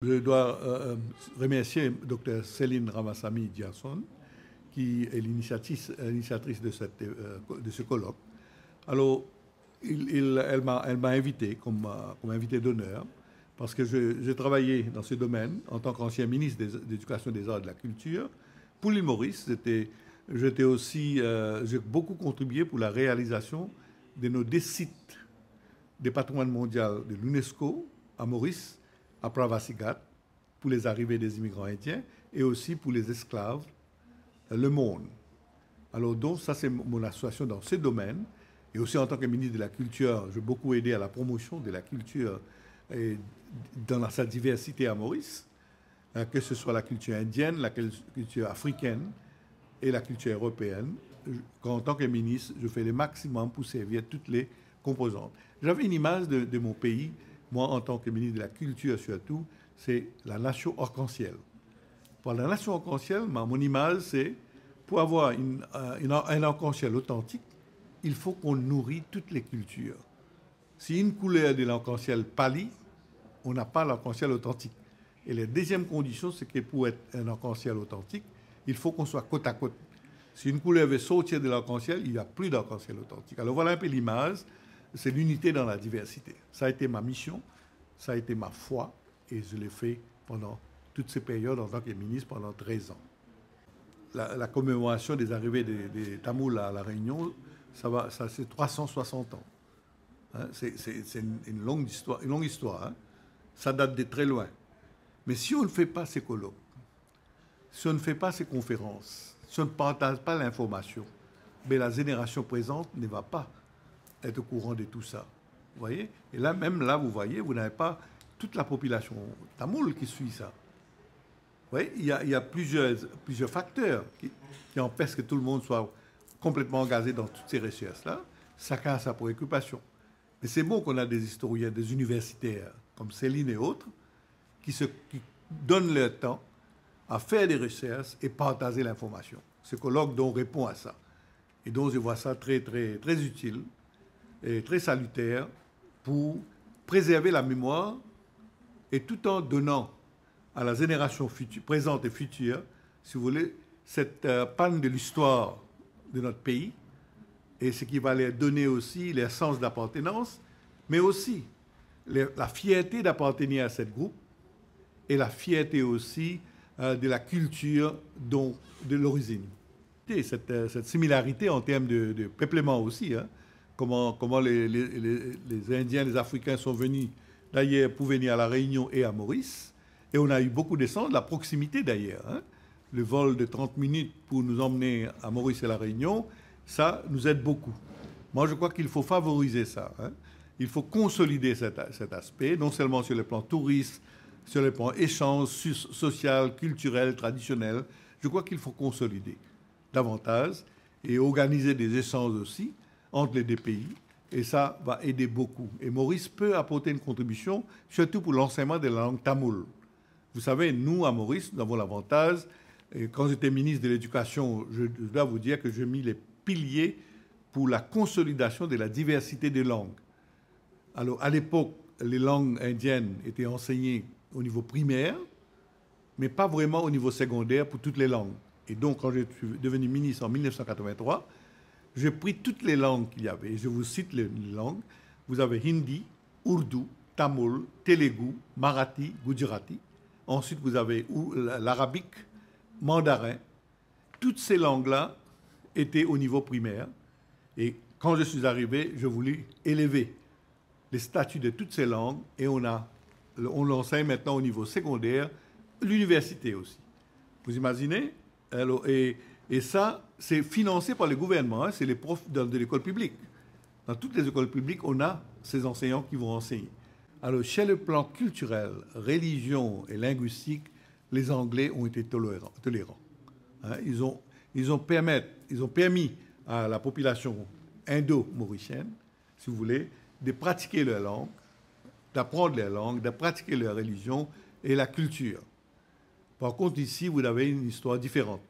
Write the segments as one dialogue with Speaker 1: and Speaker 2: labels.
Speaker 1: Je dois remercier Dr Céline Ramassamy Diasson, qui est l'initiatrice de ce colloque. Alors, elle m'a invité comme invité d'honneur, parce que j'ai travaillé dans ce domaine en tant qu'ancien ministre de l'Éducation, des Arts et de la Culture. Pour l'île Maurice, j'ai beaucoup contribué pour la réalisation de nos 10 sites des patrimoines mondiaux de l'UNESCO à Maurice, à Pravasigat, pour les arrivées des immigrants indiens, et aussi pour les esclaves, le monde. Alors donc, ça c'est mon association dans ce domaine. Et aussi en tant que ministre de la Culture, j'ai beaucoup aidé à la promotion de la culture dans sa diversité à Maurice, que ce soit la culture indienne, la culture africaine et la culture européenne. En tant que ministre, je fais le maximum pour servir toutes les composantes. J'avais une image de mon pays, moi en tant que ministre de la Culture surtout, c'est la nation arc-en-ciel. Pour la nation arc-en-ciel, mon image, c'est pour avoir un arc-en-ciel authentique, il faut qu'on nourrit toutes les cultures. Si une couleur de l'arc-en-ciel pâlit, on n'a pas l'arc-en-ciel authentique. Et la deuxième condition, c'est que pour être un arc-en-ciel authentique, il faut qu'on soit côte à côte. Si une couleur veut sortir de l'arc-en-ciel, il n'y a plus d'arc-en-ciel authentique. Alors voilà un peu l'image, c'est l'unité dans la diversité. Ça a été ma mission, ça a été ma foi, et je l'ai fait pendant toutes ces périodes en tant que ministre pendant 13 ans. La commémoration des arrivées des Tamouls à La Réunion, ça c'est 360 ans. Hein, c'est une longue histoire. Hein. Ça date de très loin. Mais si on ne fait pas ces colloques, si on ne fait pas ces conférences, si on ne partage pas l'information, mais la génération présente ne va pas être au courant de tout ça. Vous voyez? Et là, même là, vous voyez, vous n'avez pas toute la population tamoule qui suit ça. Vous voyez? Il y a plusieurs facteurs qui empêchent que tout le monde soit complètement engagé dans toutes ces recherches-là. Chacun a sa préoccupation. Mais c'est bon qu'on a des historiens, des universitaires, comme Céline et autres, qui donnent leur temps à faire des recherches et partager l'information. Ce colloque donc répond à ça. Et donc je vois ça très, très, très utile et très salutaire pour préserver la mémoire et tout en donnant à la génération présente et future, si vous voulez, cette panne de l'histoire de notre pays et ce qui va leur donner aussi leur sens d'appartenance, mais aussi la fierté d'appartenir à ce groupe et la fierté aussi de la culture de l'origine. Cette similarité en termes de peuplement aussi, hein, comment les Indiens, les Africains sont venus d'ailleurs pour venir à La Réunion et à Maurice. Et on a eu beaucoup d'essence, la proximité d'ailleurs. Hein. Le vol de 30 minutes pour nous emmener à Maurice et La Réunion, ça nous aide beaucoup. Moi, je crois qu'il faut favoriser ça. Hein. Il faut consolider cet aspect, non seulement sur le plan touriste, sur le plan échange social, culturel, traditionnel. Je crois qu'il faut consolider davantage et organiser des échanges aussi entre les deux pays. Et ça va aider beaucoup. Et Maurice peut apporter une contribution, surtout pour l'enseignement de la langue tamoule. Vous savez, nous, à Maurice, nous avons l'avantage, et quand j'étais ministre de l'Éducation, je dois vous dire que j'ai mis les piliers pour la consolidation de la diversité des langues. Alors, à l'époque, les langues indiennes étaient enseignées au niveau primaire, mais pas vraiment au niveau secondaire pour toutes les langues. Et donc, quand je suis devenu ministre en 1983, j'ai pris toutes les langues qu'il y avait. Et je vous cite les langues. Vous avez hindi, ourdou, tamoul, télougou, marathi, gujarati. Ensuite, vous avez l'arabique, mandarin. Toutes ces langues-là étaient au niveau primaire. Et quand je suis arrivé, je voulais élever les statuts de toutes ces langues. Et on l'enseigne maintenant au niveau secondaire, l'université aussi. Vous imaginez? Alors, et ça, c'est financé par le gouvernement. Hein, c'est les profs de l'école publique. Dans toutes les écoles publiques, on a ces enseignants qui vont enseigner. Alors, chez le plan culturel, religion et linguistique, les Anglais ont été tolérants. Hein, ils ont permis à la population indo-mauricienne, si vous voulez, de pratiquer leur langue, d'apprendre leur langue, de pratiquer leur religion et la culture. Par contre, ici, vous avez une histoire différente.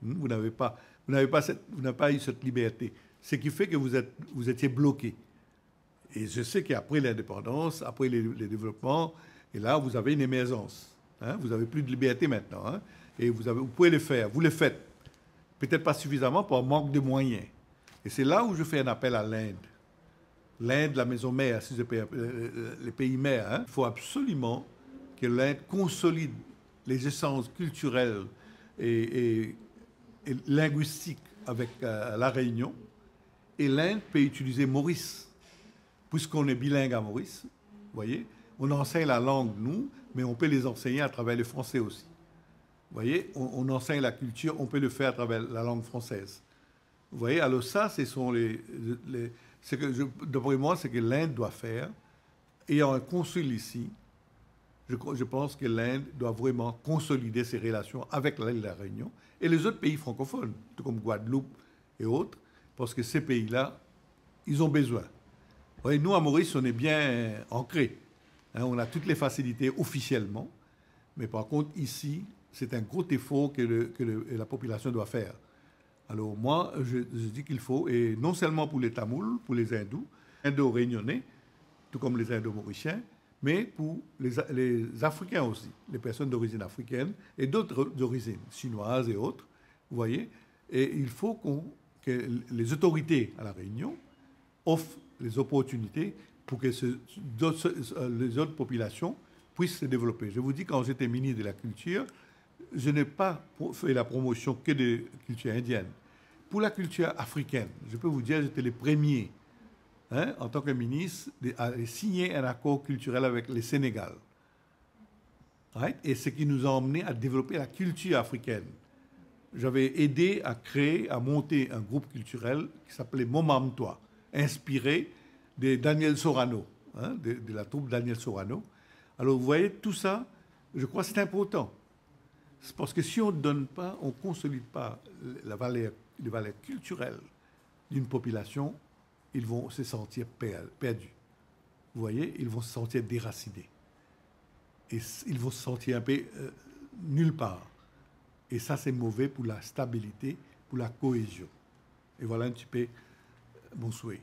Speaker 1: Vous n'avez pas eu cette liberté. Ce qui fait que vous étiez bloqué. Et je sais qu'après l'indépendance, après les développements, Et là, vous avez une émergence. Hein. Vous n'avez plus de liberté maintenant. Hein. Et vous pouvez le faire. Vous le faites. Peut-être pas suffisamment par manque de moyens. Et c'est là où je fais un appel à l'Inde. L'Inde, la maison mère, les pays mères. Hein. Il faut absolument que l'Inde consolide les essences culturelles et linguistiques avec la Réunion. Et l'Inde peut utiliser Maurice, puisqu'on est bilingue à Maurice. Vous voyez, on enseigne la langue, nous, mais on peut les enseigner à travers le français aussi. Vous voyez, on enseigne la culture, on peut le faire à travers la langue française. Vous voyez, alors ça, ce sont d'après moi, c'est que l'Inde doit faire. Ayant un consul ici, je pense que l'Inde doit vraiment consolider ses relations avec la Réunion et les autres pays francophones, tout comme Guadeloupe et autres, parce que ces pays-là, ils ont besoin. Vous voyez, nous, à Maurice, on est bien ancrés. Hein, on a toutes les facilités officiellement, mais par contre, ici, c'est un gros effort que la population doit faire. Alors moi, je dis qu'il faut, et non seulement pour les Tamouls, pour les Hindous, Indo-Réunionnais, tout comme les Indo-Mauriciens, mais pour les Africains aussi, les personnes d'origine africaine et d'autres origines, chinoises et autres, vous voyez. Et il faut que les autorités à La Réunion offrent les opportunités pour que les autres populations puissent se développer. Je vous dis, quand j'étais ministre de la Culture, je n'ai pas fait la promotion que de culture indienne. Pour la culture africaine, je peux vous dire, j'étais le premier, hein, en tant que ministre, à signer un accord culturel avec le Sénégal. Right? Et ce qui nous a emmené à développer la culture africaine. J'avais aidé à créer, à monter un groupe culturel qui s'appelait Momamtois, inspiré de Daniel Sorano, hein, de la troupe Daniel Sorano. Alors vous voyez, tout ça, je crois que c'est important. C'est parce que si on ne donne pas, on ne consolide pas les valeurs culturelles d'une population, ils vont se sentir perdus. Vous voyez, ils vont se sentir déracinés. Et ils vont se sentir un peu nulle part. Et ça, c'est mauvais pour la stabilité, pour la cohésion. Et voilà un petit peu mon souhait.